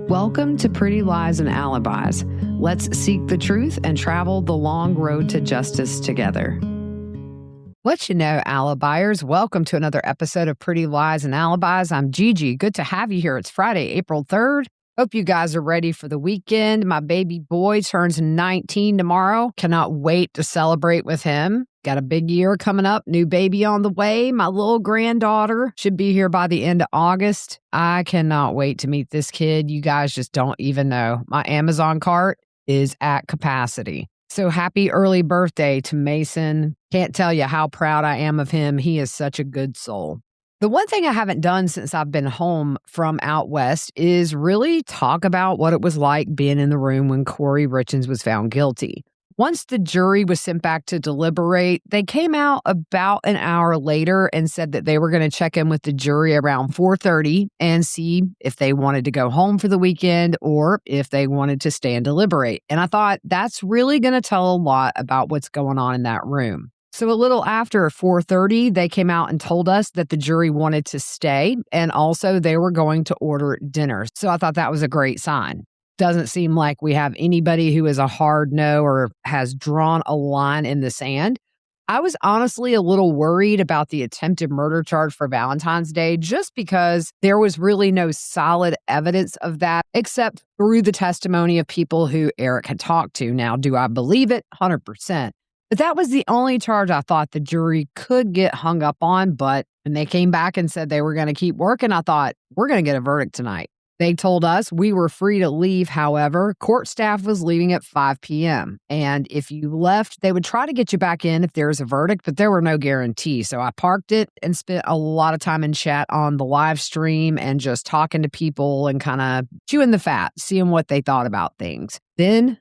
Welcome to Pretty Lies and Alibis. Let's seek the truth and travel the long road to justice together. What you know, Alibiers, welcome to another episode of Pretty Lies and Alibis. I'm Gigi. Good to have you here. It's Friday, April 3rd. Hope you guys are ready for the weekend. My baby boy turns 19 tomorrow. Cannot wait to celebrate with him. Got a big year coming up. New baby on the way. My little granddaughter should be here by the end of August. I cannot wait to meet this kid. You guys just don't even know. My Amazon cart is at capacity. So happy early birthday to Mason. Can't tell you how proud I am of him. He is such a good soul. The one thing I haven't done since I've been home from out west is really talk about what it was like being in the room when Kouri Richins was found guilty. Once the jury was sent back to deliberate, they came out about an hour later and said that they were going to check in with the jury around 4:30 and see if they wanted to go home for the weekend or if they wanted to stay and deliberate. And I thought that's really going to tell a lot about what's going on in that room. So a little after 4:30, they came out and told us that the jury wanted to stay and also they were going to order dinner. So I thought that was a great sign. Doesn't seem like we have anybody who is a hard no or has drawn a line in the sand. I was honestly a little worried about the attempted murder charge for Valentine's Day just because there was really no solid evidence of that except through the testimony of people who Eric had talked to. Now, do I believe it? 100%. But that was the only charge I thought the jury could get hung up on. But when they came back and said they were going to keep working, I thought, we're going to get a verdict tonight. They told us we were free to leave. However, court staff was leaving at 5 p.m. And if you left, they would try to get you back in if there was a verdict, but there were no guarantees. So I parked it and spent a lot of time in chat on the live stream and just talking to people and kind of chewing the fat, seeing what they thought about things. Then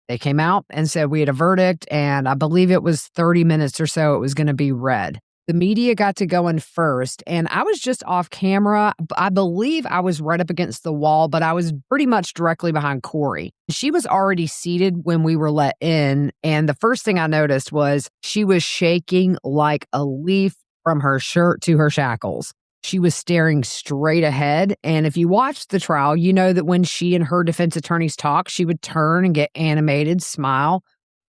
they came out and said we had a verdict, and I believe it was 30 minutes or so it was going to be read. The media got to go in first, and I was just off camera. I believe I was right up against the wall, but I was pretty much directly behind Kouri. She was already seated when we were let in, and the first thing I noticed was she was shaking like a leaf from her shirt to her shackles. She was staring straight ahead, and if you watched the trial, you know that when she and her defense attorneys talk, she would turn and get animated, smile.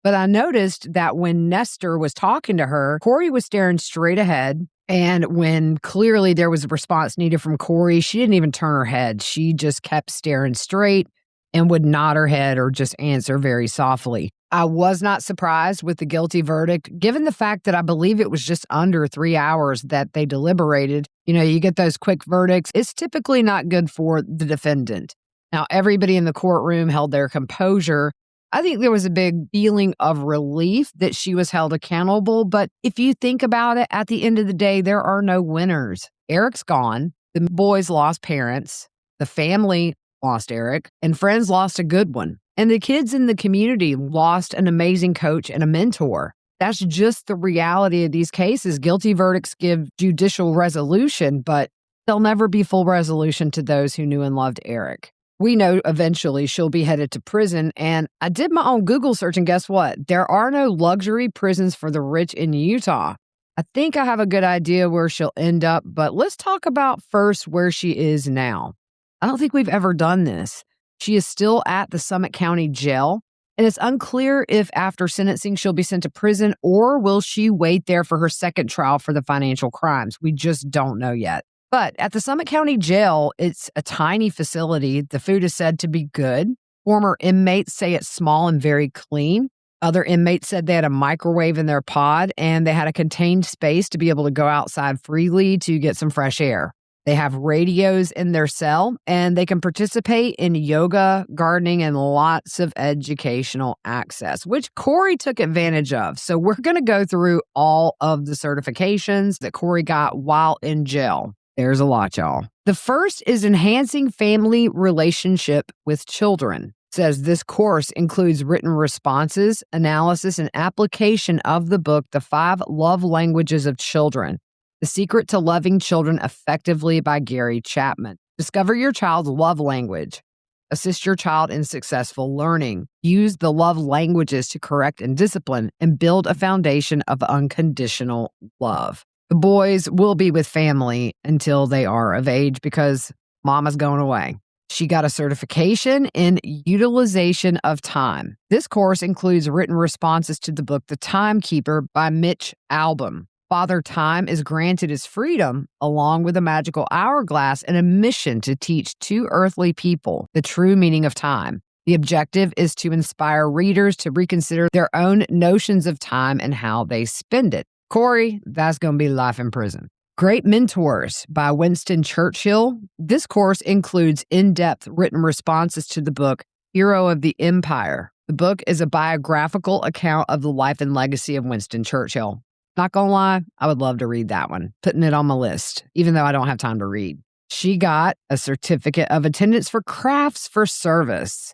But I noticed that when Nestor was talking to her, Kouri was staring straight ahead. And when clearly there was a response needed from Kouri, she didn't even turn her head. She just kept staring straight and would nod her head or just answer very softly. I was not surprised with the guilty verdict, given the fact that I believe it was just under 3 hours that they deliberated. You know, you get those quick verdicts. It's typically not good for the defendant. Now, everybody in the courtroom held their composure. I think there was a big feeling of relief that she was held accountable. But if you think about it, at the end of the day, there are no winners. Eric's gone. The boys lost parents. The family lost Eric. And friends lost a good one. And the kids in the community lost an amazing coach and a mentor. That's just the reality of these cases. Guilty verdicts give judicial resolution, but there'll never be full resolution to those who knew and loved Eric. We know eventually she'll be headed to prison. And I did my own Google search, and guess what? There are no luxury prisons for the rich in Utah. I think I have a good idea where she'll end up, but let's talk about first where she is now. I don't think we've ever done this. She is still at the Summit County Jail, and it's unclear if after sentencing she'll be sent to prison or will she wait there for her second trial for the financial crimes. We just don't know yet. But at the Summit County Jail, it's a tiny facility. The food is said to be good. Former inmates say it's small and very clean. Other inmates said they had a microwave in their pod and they had a contained space to be able to go outside freely to get some fresh air. They have radios in their cell and they can participate in yoga, gardening, and lots of educational access, which Kouri took advantage of. So we're going to go through all of the certifications that Kouri got while in jail. There's a lot, y'all. The first is enhancing family relationship with children. It says this course includes written responses, analysis, and application of the book, The 5 Love Languages of Children: The Secret to Loving Children Effectively by Gary Chapman. Discover your child's love language. Assist your child in successful learning. Use the love languages to correct and discipline and build a foundation of unconditional love. The boys will be with family until they are of age because mama's going away. She got a certification in utilization of time. This course includes written responses to the book The Timekeeper by Mitch Albom. Father Time is granted his freedom along with a magical hourglass and a mission to teach two earthly people the true meaning of time. The objective is to inspire readers to reconsider their own notions of time and how they spend it. Kouri, that's going to be life in prison. Great Mentors by Winston Churchill. This course includes in-depth written responses to the book Hero of the Empire. The book is a biographical account of the life and legacy of Winston Churchill. Not gonna lie, I would love to read that one, putting it on my list, even though I don't have time to read. She got a certificate of attendance for Crafts for Service.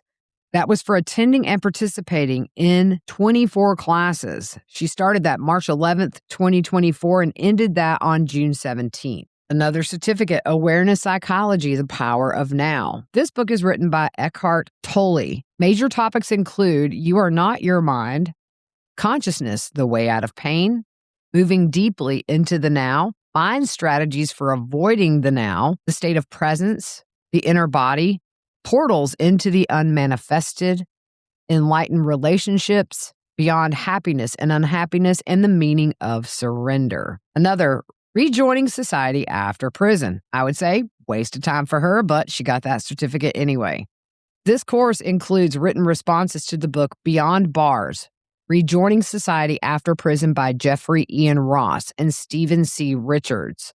That was for attending and participating in 24 classes. She started that March 11th, 2024, and ended that on June 17th. Another certificate, Awareness Psychology, The Power of Now. This book is written by Eckhart Tolle. Major topics include You Are Not Your Mind, Consciousness, The Way Out of Pain, Moving Deeply into the Now, Find Strategies for Avoiding the Now, The State of Presence, The Inner Body, Portals into the Unmanifested, Enlightened Relationships, Beyond Happiness and Unhappiness, and the Meaning of Surrender. Another, Rejoining Society After Prison. I would say, waste of time for her, but she got that certificate anyway. This course includes written responses to the book Beyond Bars, Rejoining Society After Prison by Jeffrey Ian Ross and Stephen C. Richards.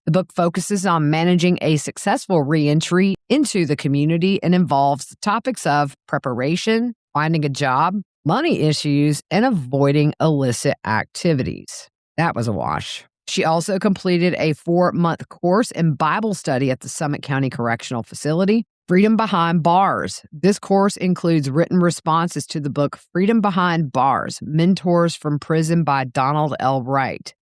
The book focuses on managing a successful reentry into the community and involves the topics of preparation, finding a job, money issues, and avoiding illicit activities. That was a wash. She also completed a 4-month course in Bible study at the Summit County Correctional Facility. Freedom Behind Bars. This course includes written responses to the book Freedom Behind Bars, Mentors from Prison by Donald L. Wright.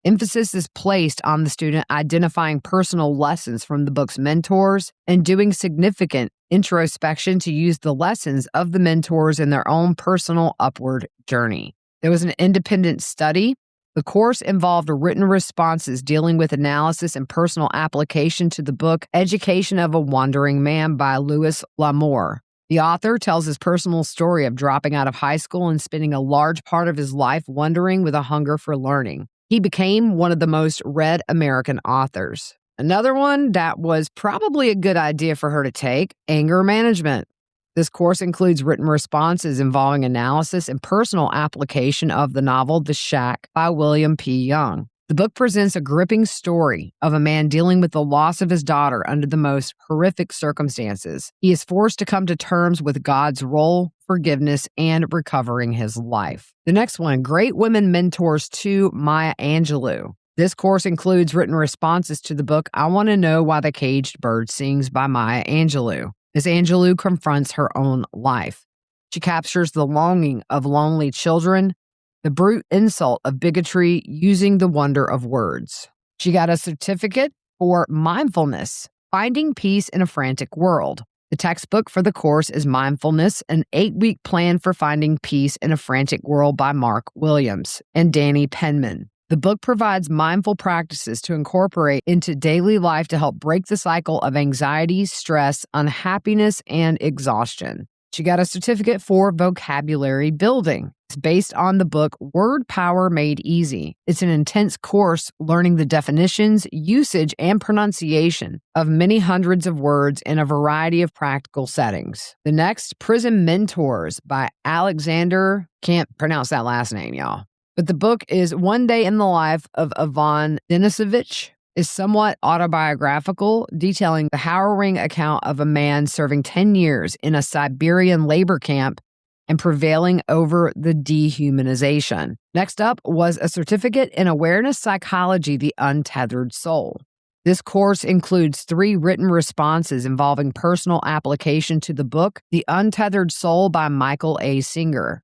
Emphasis is placed on the student identifying personal lessons from the book's mentors and doing significant introspection to use the lessons of the mentors in their own personal upward journey. There was an independent study. The course involved written responses dealing with analysis and personal application to the book Education of a Wandering Man by Louis L'Amour. The author tells his personal story of dropping out of high school and spending a large part of his life wondering with a hunger for learning. He became one of the most read American authors. Another one that was probably a good idea for her to take, Anger Management. This course includes written responses involving analysis and personal application of the novel The Shack by William P. Young. The book presents a gripping story of a man dealing with the loss of his daughter under the most horrific circumstances. He is forced to come to terms with God's role, forgiveness, and recovering his life. The next one, Great Women Mentors 2, Maya Angelou. This course includes written responses to the book I Want to Know Why the Caged Bird Sings by Maya Angelou. As Angelou confronts her own life, she captures the longing of lonely children, the brute insult of bigotry using the wonder of words. She got a certificate for mindfulness, Finding Peace in a Frantic World. The textbook for the course is Mindfulness, an 8-week plan for finding peace in a frantic world by Mark Williams and Danny Penman. The book provides mindful practices to incorporate into daily life to help break the cycle of anxiety, stress, unhappiness, and exhaustion. She got a certificate for vocabulary building. It's based on the book Word Power Made Easy. It's an intense course learning the definitions, usage, and pronunciation of many hundreds of words in a variety of practical settings. The next, Prison Mentors by Alexander, can't pronounce that last name, y'all. But the book is One Day in the Life of Ivan Denisovich, is somewhat autobiographical, detailing the harrowing account of a man serving 10 years in a Siberian labor camp and prevailing over the dehumanization. Next up was a certificate in Awareness Psychology, The Untethered Soul. This course includes 3 written responses involving personal application to the book The Untethered Soul by Michael A. Singer.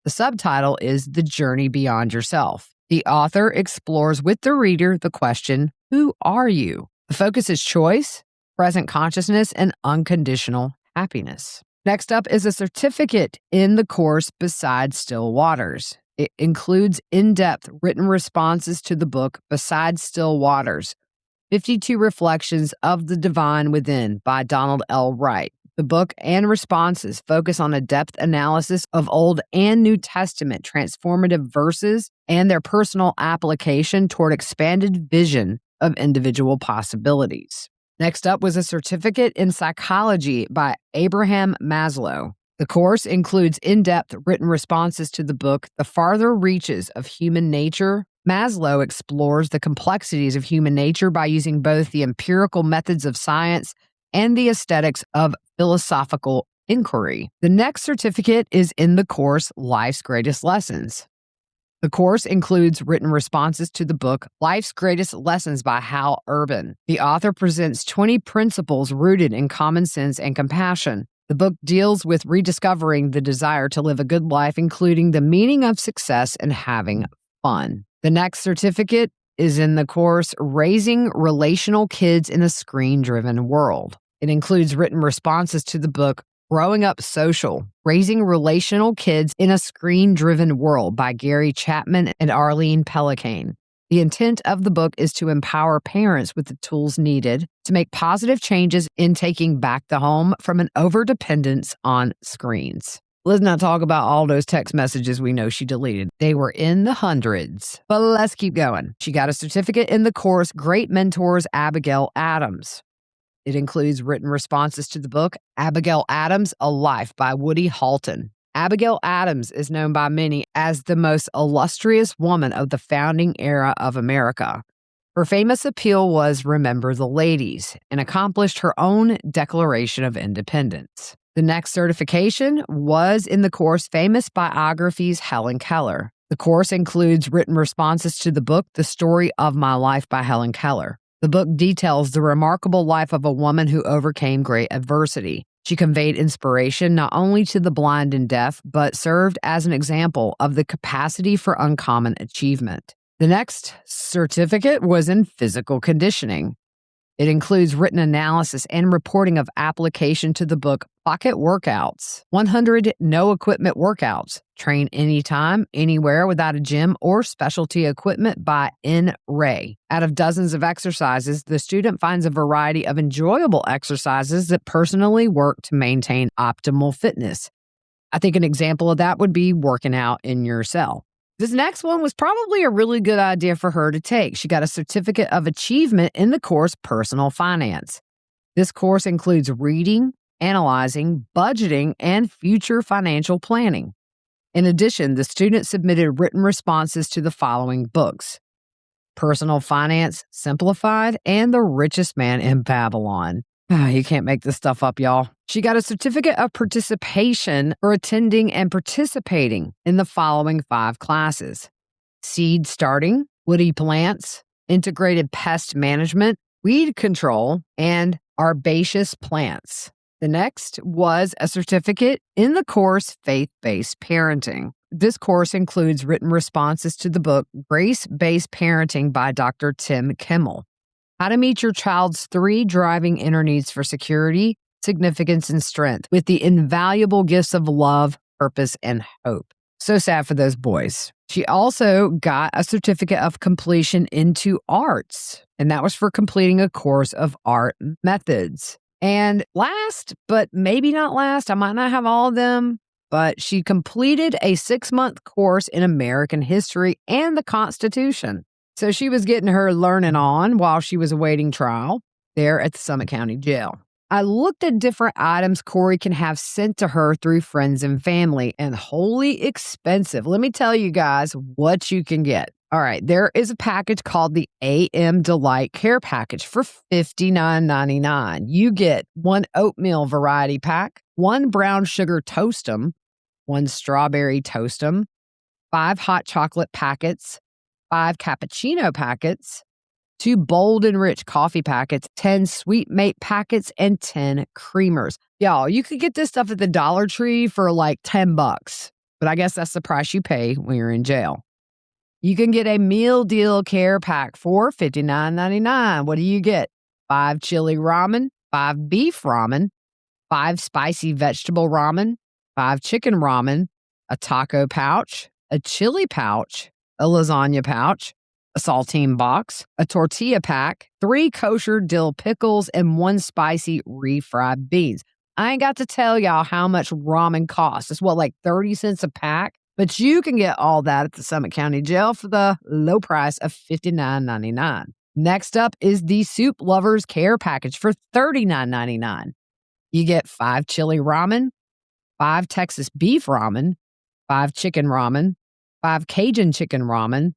The subtitle is The Journey Beyond Yourself. The author explores with the reader the question, who are you? The focus is choice, present consciousness, and unconditional happiness. Next up is a certificate in the course Beside Still Waters. It includes in-depth written responses to the book Beside Still Waters, 52 Reflections of the Divine Within by Donald L. Wright. The book and responses focus on a depth analysis of Old and New Testament transformative verses and their personal application toward expanded vision of individual possibilities. Next up was a certificate in psychology by Abraham Maslow. The course includes in-depth written responses to the book, The Farther Reaches of Human Nature. Maslow explores the complexities of human nature by using both the empirical methods of science and the aesthetics of philosophical inquiry. The next certificate is in the course, Life's Greatest Lessons. The course includes written responses to the book, Life's Greatest Lessons by Hal Urban. The author presents 20 principles rooted in common sense and compassion. The book deals with rediscovering the desire to live a good life, including the meaning of success and having fun. The next certificate is in the course, Raising Relational Kids in a Screen-Driven World. It includes written responses to the book, Growing Up Social, Raising Relational Kids in a Screen-Driven World by Gary Chapman and Arlene Pellicane. The intent of the book is to empower parents with the tools needed to make positive changes in taking back the home from an overdependence on screens. Let's not talk about all those text messages we know she deleted. They were in the hundreds. But let's keep going. She got a certificate in the course, Great Mentors Abigail Adams. It includes written responses to the book, Abigail Adams, A Life by Woody Halton. Abigail Adams is known by many as the most illustrious woman of the founding era of America. Her famous appeal was Remember the Ladies and accomplished her own Declaration of Independence. The next certification was in the course Famous Biographies Helen Keller. The course includes written responses to the book, The Story of My Life by Helen Keller. The book details the remarkable life of a woman who overcame great adversity. She conveyed inspiration not only to the blind and deaf, but served as an example of the capacity for uncommon achievement. The next certificate was in physical conditioning. It includes written analysis and reporting of application to the book Pocket Workouts, 100 No-Equipment Workouts, Train Anytime, Anywhere Without a Gym or Specialty Equipment by N. Ray. Out of dozens of exercises, the student finds a variety of enjoyable exercises that personally work to maintain optimal fitness. I think an example of that would be working out in your cell. This next one was probably a really good idea for her to take. She got a certificate of achievement in the course Personal Finance. This course includes reading, analyzing, budgeting, and future financial planning. In addition, the student submitted written responses to the following books: Personal Finance Simplified and The Richest Man in Babylon. You can't make this stuff up, y'all. She got a certificate of participation for attending and participating in the following 5 classes: Seed Starting, Woody Plants, Integrated Pest Management, Weed Control, and Herbaceous Plants. The next was a certificate in the course Faith-Based Parenting. This course includes written responses to the book Grace-Based Parenting by Dr. Tim Kimmel. How to meet your child's 3 driving inner needs for security, significance, and strength with the invaluable gifts of love, purpose, and hope. So sad for those boys. She also got a certificate of completion into arts, and that was for completing a course of art methods. And last, but maybe not last, I might not have all of them, but she completed a 6-month course in American history and the Constitution. So she was getting her learning on while she was awaiting trial there at the Summit County Jail. I looked at different items Kouri can have sent to her through friends and family, and holy expensive. Let me tell you guys what you can get. All right, there is a package called the AM Delight Care Package for $59.99. You get 1 oatmeal variety pack, 1 brown sugar toastum, 1 strawberry toastum, 5 hot chocolate packets, 5 cappuccino packets, 2 bold and rich coffee packets, 10 sweet mate packets, and 10 creamers. Y'all, you could get this stuff at the Dollar Tree for like $10, but I guess that's the price you pay when you're in jail. You can get a meal deal care pack for $59.99. What do you get? 5 chili ramen, 5 beef ramen, 5 spicy vegetable ramen, 5 chicken ramen, a taco pouch, a chili pouch, a lasagna pouch, a saltine box, a tortilla pack, 3 kosher dill pickles, and 1 spicy refried beans. I ain't got to tell y'all how much ramen costs. It's like 30 cents a pack? But you can get all that at the Summit County Jail for the low price of $59.99. Next up is the Soup Lovers Care Package for $39.99. You get 5 chili ramen, 5 Texas beef ramen, 5 chicken ramen, 5 Cajun chicken ramen,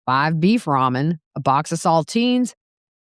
5 beef ramen, a box of saltines,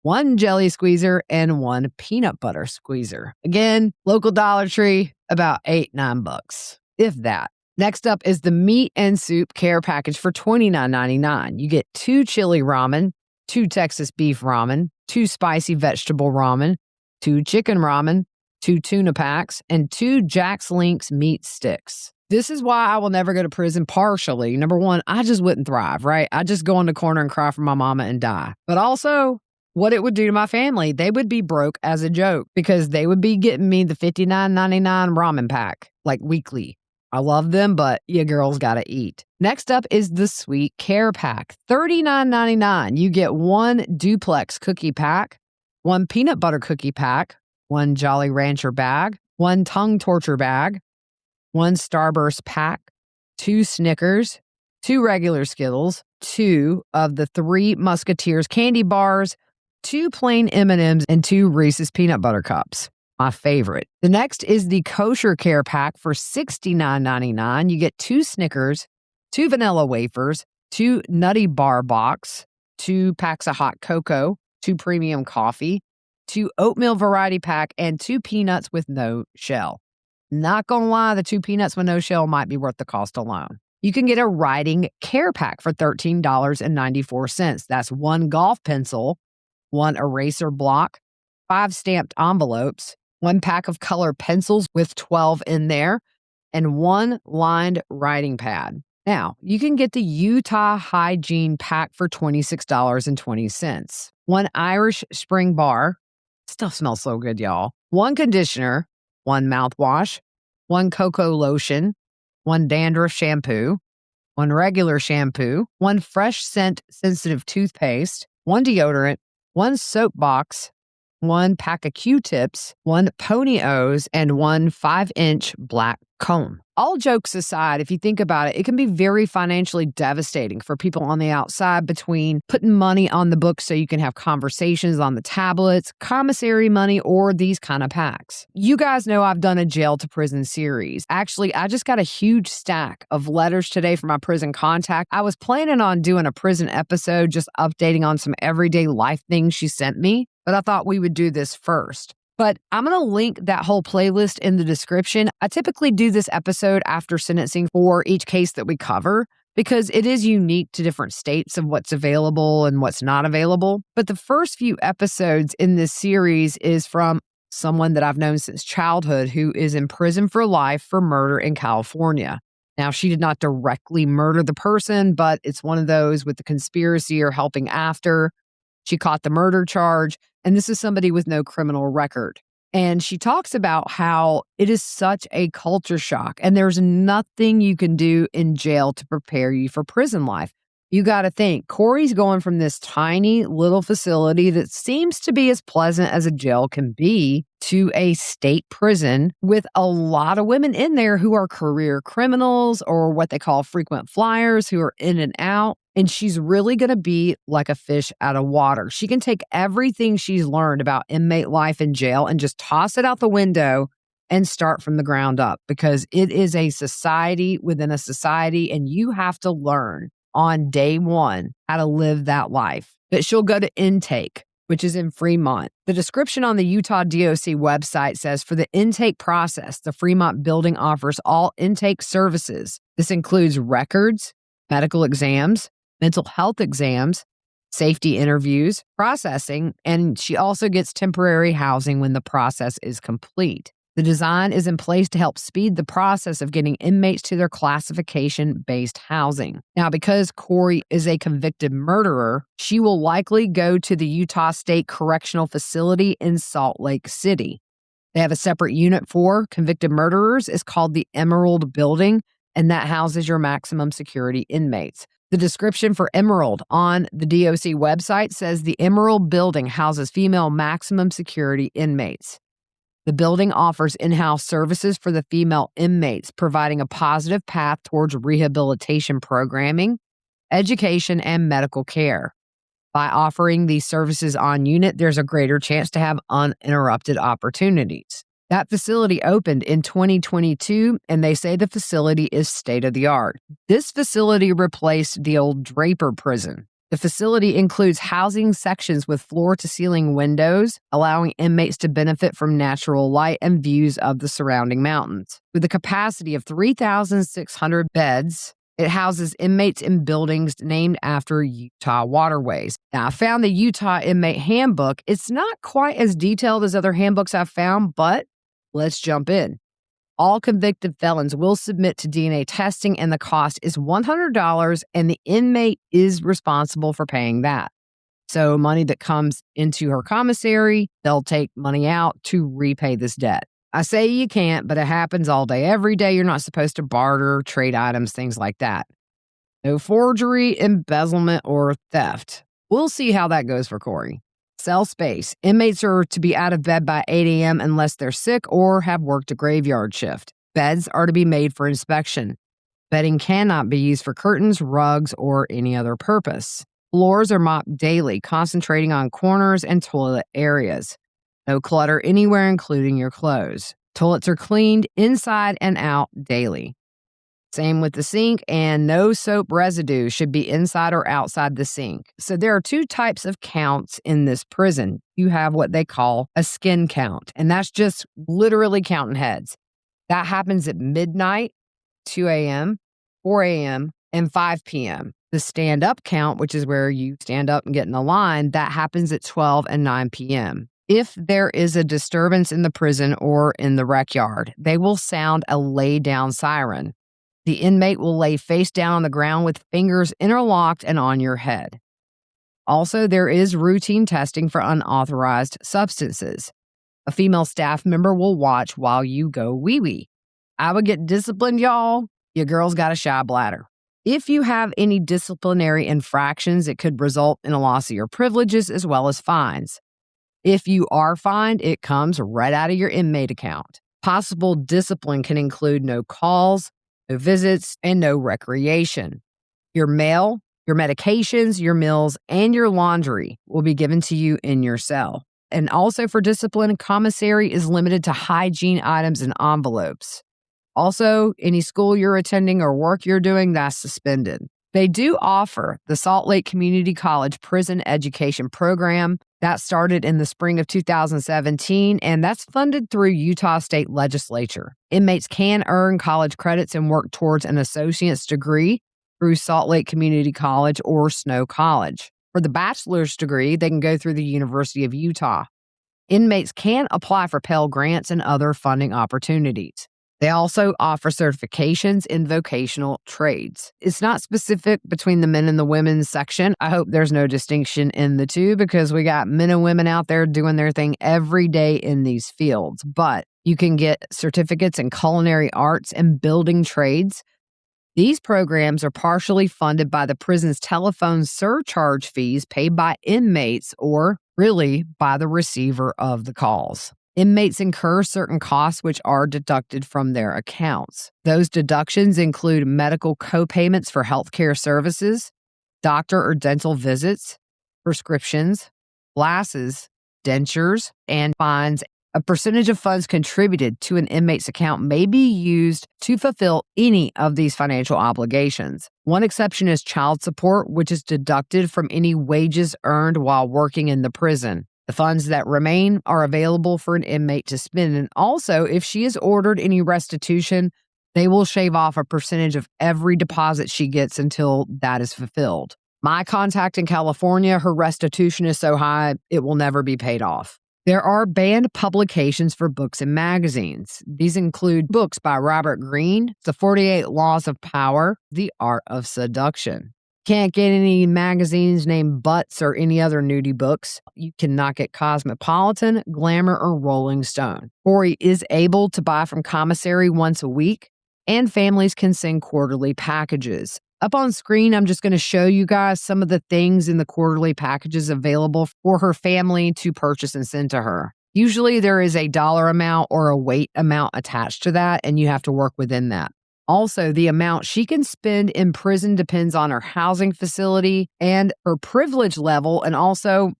1 jelly squeezer, and 1 peanut butter squeezer. Again, local Dollar Tree, about $8-9, if that. Next up is the Meat and Soup Care Package for $29.99. You get 2 chili ramen, 2 Texas beef ramen, 2 spicy vegetable ramen, 2 chicken ramen, 2 tuna packs, and 2 Jack's Links meat sticks. This is why I will never go to prison partially. Number one, I just wouldn't thrive, right? I'd just go in the corner and cry for my mama and die. But also, what it would do to my family, they would be broke as a joke because they would be getting me the $59.99 ramen pack, weekly. I love them, but you girls gotta eat. Next up is the Sweet Care Pack, $39.99. You get 1 duplex cookie pack, 1 peanut butter cookie pack, 1 Jolly Rancher bag, 1 tongue torture bag, 1 Starburst pack, 2 Snickers, 2 regular Skittles, 2 of the 3 Musketeers candy bars, 2 plain M&Ms, and 2 Reese's peanut butter cups. My favorite. The next is the Kosher Care Pack for $69.99. You get 2 Snickers, 2 vanilla wafers, 2 Nutty Bar Box, 2 packs of hot cocoa, 2 premium coffee, 2 oatmeal variety pack, and 2 peanuts with no shell. Not gonna lie, the 2 peanuts with no shell might be worth the cost alone. You can get a writing care pack for $13.94. That's 1 golf pencil, 1 eraser block, 5 stamped envelopes, 1 pack of color pencils with 12 in there, and 1 lined writing pad. Now, you can get the Utah Hygiene Pack for $26.20. 1 Irish Spring Bar. Stuff smells so good, y'all. 1 conditioner, 1 mouthwash, 1 cocoa lotion, 1 dandruff shampoo, 1 regular shampoo, 1 fresh scent sensitive toothpaste, 1 deodorant, 1 soap box, 1 pack of Q-tips, 1 Pony O's, and 1 5-inch black comb. All jokes aside, if you think about it, it can be very financially devastating for people on the outside between putting money on the books so you can have conversations on the tablets, commissary money, or these kind of packs. You guys know I've done a jail to prison series. Actually, I just got a huge stack of letters today from my prison contact. I was planning on doing a prison episode, just updating on some everyday life things she sent me, but I thought we would do this first. But I'm going to link that whole playlist in the description. I typically do this episode after sentencing for each case that we cover because it is unique to different states of what's available and what's not available. But the first few episodes in this series is from someone that I've known since childhood who is in prison for life for murder in California. Now, she did not directly murder the person, but it's one of those with the conspiracy or helping after. She caught the murder charge, and this is somebody with no criminal record. And she talks about how it is such a culture shock, and there's nothing you can do in jail to prepare you for prison life. You got to think, Kouri's going from this tiny little facility that seems to be as pleasant as a jail can be to a state prison with a lot of women in there who are career criminals or what they call frequent flyers who are in and out. And she's really going to be like a fish out of water. She can take everything she's learned about inmate life in jail and just toss it out the window and start from the ground up because it is a society within a society and you have to learn on day one how to live that life. But she'll go to intake, which is in Fremont. The description on the Utah DOC website says for the intake process, the Fremont building offers all intake services. This includes records, medical exams, mental health exams, safety interviews, processing, and she also gets temporary housing when the process is complete. The design is in place to help speed the process of getting inmates to their classification-based housing. Now, because Kouri is a convicted murderer, she will likely go to the Utah State Correctional Facility in Salt Lake City. They have a separate unit for convicted murderers. It's called the Emerald Building, and that houses your maximum security inmates. The description for Emerald on the DOC website says the Emerald building houses female maximum security inmates. The building offers in-house services for the female inmates, providing a positive path towards rehabilitation programming, education, and medical care. By offering these services on unit, there's a greater chance to have uninterrupted opportunities. That facility opened in 2022, and they say the facility is state-of-the-art. This facility replaced the old Draper prison. The facility includes housing sections with floor-to-ceiling windows, allowing inmates to benefit from natural light and views of the surrounding mountains. With a capacity of 3,600 beds, it houses inmates in buildings named after Utah waterways. Now, I found the Utah Inmate Handbook. It's not quite as detailed as other handbooks I've found, but let's jump in. All convicted felons will submit to DNA testing, and the cost is $100, and the inmate is responsible for paying that. So money that comes into her commissary, they'll take money out to repay this debt. I say you can't, but it happens all day, every day. You're not supposed to barter, trade items, things like that. No forgery, embezzlement, or theft. We'll see how that goes for Kouri. Cell space. Inmates are to be out of bed by 8 a.m. unless they're sick or have worked a graveyard shift. Beds are to be made for inspection. Bedding cannot be used for curtains, rugs, or any other purpose. Floors are mopped daily, concentrating on corners and toilet areas. No clutter anywhere, including your clothes. Toilets are cleaned inside and out daily. Same with the sink, and no soap residue should be inside or outside the sink. So there are two types of counts in this prison. You have what they call a skin count, and that's just literally counting heads. That happens at midnight, 2 a.m., 4 a.m., and 5 p.m. The stand-up count, which is where you stand up and get in a line, that happens at 12 and 9 p.m. If there is a disturbance in the prison or in the rec yard, they will sound a lay-down siren. The inmate will lay face down on the ground with fingers interlocked and on your head. Also, there is routine testing for unauthorized substances. A female staff member will watch while you go wee-wee. I would get disciplined, y'all. Your girl's got a shy bladder. If you have any disciplinary infractions, it could result in a loss of your privileges as well as fines. If you are fined, it comes right out of your inmate account. Possible discipline can include no calls, no visits, and no recreation. Your mail, your medications, your meals, and your laundry will be given to you in your cell. And also for discipline, commissary is limited to hygiene items and envelopes. Also, any school you're attending or work you're doing, that's suspended. They do offer the Salt Lake Community College Prison Education Program. That started in the spring of 2017, and that's funded through Utah State Legislature. Inmates can earn college credits and work towards an associate's degree through Salt Lake Community College or Snow College. For the bachelor's degree, they can go through the University of Utah. Inmates can apply for Pell Grants and other funding opportunities. They also offer certifications in vocational trades. It's not specific between the men and the women's section. I hope there's no distinction in the two because we got men and women out there doing their thing every day in these fields. But you can get certificates in culinary arts and building trades. These programs are partially funded by the prison's telephone surcharge fees paid by inmates or really by the receiver of the calls. Inmates incur certain costs which are deducted from their accounts. Those deductions include medical co-payments for healthcare services, doctor or dental visits, prescriptions, glasses, dentures, and fines. A percentage of funds contributed to an inmate's account may be used to fulfill any of these financial obligations. One exception is child support, which is deducted from any wages earned while working in the prison. The funds that remain are available for an inmate to spend, and also, if she is ordered any restitution, they will shave off a percentage of every deposit she gets until that is fulfilled. My contact in California, her restitution is so high, it will never be paid off. There are banned publications for books and magazines. These include books by Robert Greene, The 48 Laws of Power, The Art of Seduction. Can't get any magazines named Butts or any other nudie books. You cannot get Cosmopolitan, Glamour, or Rolling Stone. Kouri is able to buy from Commissary once a week, and families can send quarterly packages. Up on screen, I'm just going to show you guys some of the things in the quarterly packages available for her family to purchase and send to her. Usually there is a dollar amount or a weight amount attached to that, and you have to work within that. Also, the amount she can spend in prison depends on her housing facility and her privilege level, and also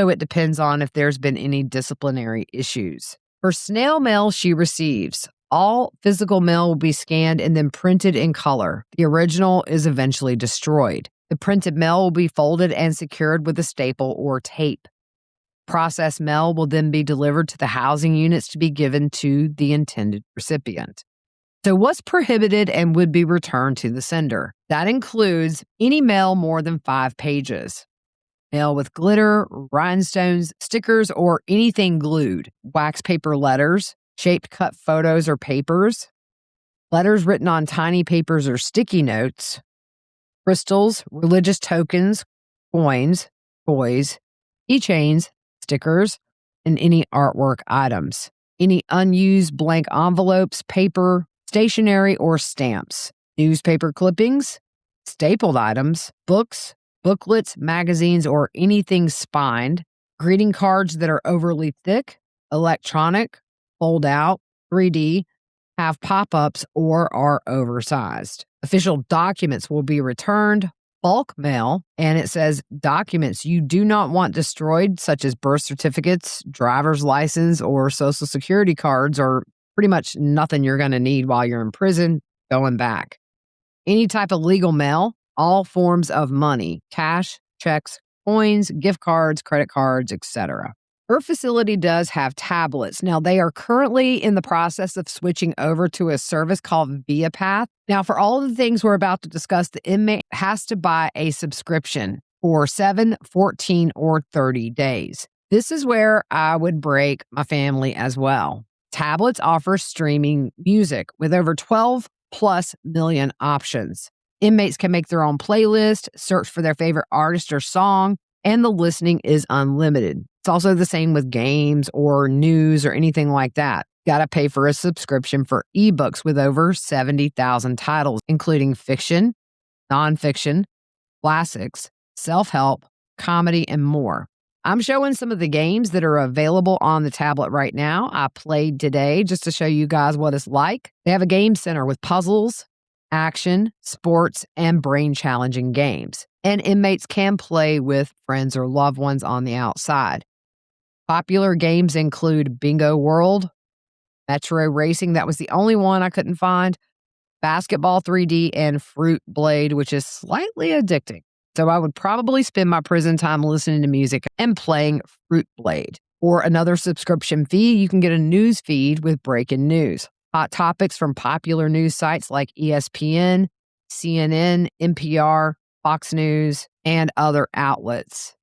it depends on if there's been any disciplinary issues. For snail mail she receives, all physical mail will be scanned and then printed in color. The original is eventually destroyed. The printed mail will be folded and secured with a staple or tape. Processed mail will then be delivered to the housing units to be given to the intended recipient. So what's prohibited and would be returned to the sender? That includes any mail more than 5 pages. Mail with glitter, rhinestones, stickers, or anything glued. Wax paper letters, shaped cut photos or papers, letters written on tiny papers or sticky notes, crystals, religious tokens, coins, toys, keychains, stickers, and any artwork items. Any unused blank envelopes, paper, stationery, or stamps, newspaper clippings, stapled items, books, booklets, magazines, or anything spined, greeting cards that are overly thick, electronic, fold out, 3D, have pop-ups, or are oversized. Official documents will be returned, bulk mail, and it says documents you do not want destroyed, such as birth certificates, driver's license, or social security cards, or pretty much nothing you're going to need while you're in prison, going back. Any type of legal mail, all forms of money, cash, checks, coins, gift cards, credit cards, etc. Her facility does have tablets. Now, they are currently in the process of switching over to a service called ViaPath. Now, for all of the things we're about to discuss, the inmate has to buy a subscription for 7, 14, or 30 days. This is where I would break my family as well. Tablets offer streaming music with over 12 plus million options. Inmates can make their own playlist, search for their favorite artist or song, and the listening is unlimited. It's also the same with games or news or anything like that. Got to pay for a subscription for ebooks with over 70,000 titles, including fiction, nonfiction, classics, self-help, comedy, and more. I'm showing some of the games that are available on the tablet right now. I played today just to show you guys what it's like. They have a game center with puzzles, action, sports, and brain-challenging games. And inmates can play with friends or loved ones on the outside. Popular games include Bingo World, Metro Racing, that was the only one I couldn't find, Basketball 3D, and Fruit Blade, which is slightly addicting. So I would probably spend my prison time listening to music and playing Fruit Blade. For another subscription fee, you can get a news feed with breaking news. Hot topics from popular news sites like ESPN, CNN, NPR, Fox News, and other outlets.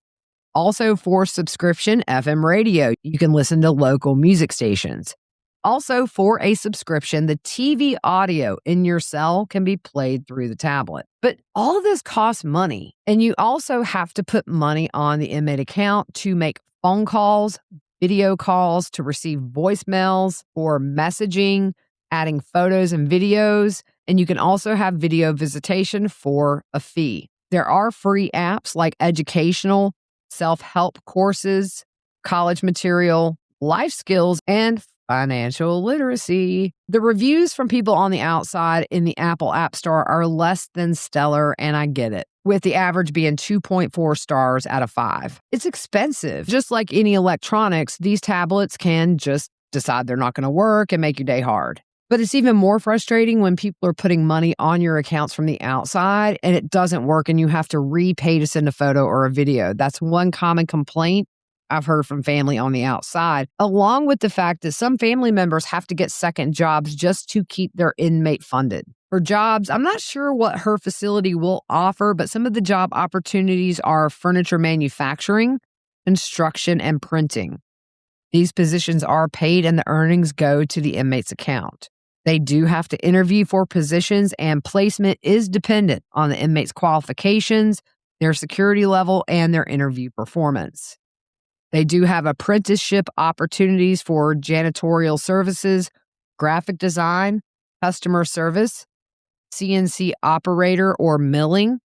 Also, for subscription, FM radio, you can listen to local music stations. Also, for a subscription, the TV audio in your cell can be played through the tablet. But all of this costs money, and you also have to put money on the inmate account to make phone calls, video calls, to receive voicemails, or messaging, adding photos and videos, and you can also have video visitation for a fee. There are free apps like educational, self-help courses, college material, life skills, and financial literacy. The reviews from people on the outside in the Apple App Store are less than stellar, and I get it, with the average being 2.4 stars out of 5. It's expensive. Just like any electronics, these tablets can just decide they're not going to work and make your day hard. But it's even more frustrating when people are putting money on your accounts from the outside and it doesn't work and you have to repay to send a photo or a video. That's one common complaint I've heard from family on the outside, along with the fact that some family members have to get second jobs just to keep their inmate funded. For jobs, I'm not sure what her facility will offer, but some of the job opportunities are furniture manufacturing, construction, and printing. These positions are paid and the earnings go to the inmate's account. They do have to interview for positions, and placement is dependent on the inmate's qualifications, their security level, and their interview performance. They do have apprenticeship opportunities for janitorial services, graphic design, customer service, CNC operator or milling,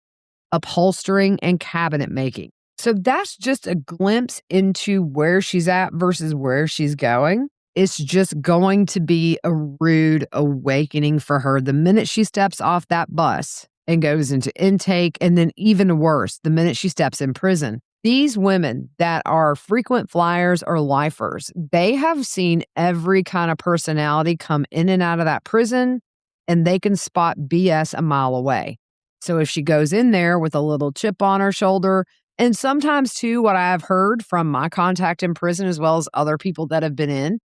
upholstering, and cabinet making. So that's just a glimpse into where she's at versus where she's going. It's just going to be a rude awakening for her the minute she steps off that bus and goes into intake, and then even worse, the minute she steps in prison. These women that are frequent flyers or lifers, they have seen every kind of personality come in and out of that prison, and they can spot BS a mile away. So if she goes in there with a little chip on her shoulder, and sometimes too, what I have heard from my contact in prison as well as other people that have been in,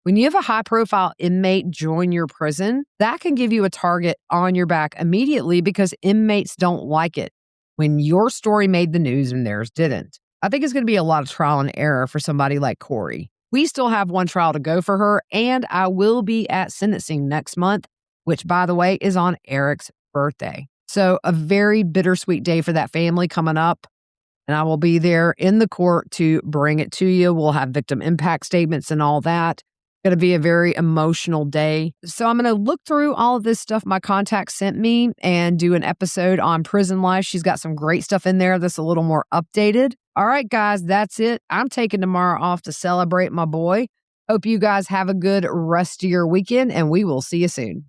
when you have a high-profile inmate join your prison, that can give you a target on your back immediately because inmates don't like it when your story made the news and theirs didn't. I think it's going to be a lot of trial and error for somebody like Kouri. We still have one trial to go for her, and I will be at sentencing next month, which, by the way, is on Eric's birthday. So a very bittersweet day for that family coming up. And I will be there in the court to bring it to you. We'll have victim impact statements and all that. Going to be a very emotional day. So I'm going to look through all of this stuff my contact sent me and do an episode on prison life. She's got some great stuff in there that's a little more updated. All right, guys, that's it. I'm taking tomorrow off to celebrate my boy. Hope you guys have a good rest of your weekend, and we will see you soon.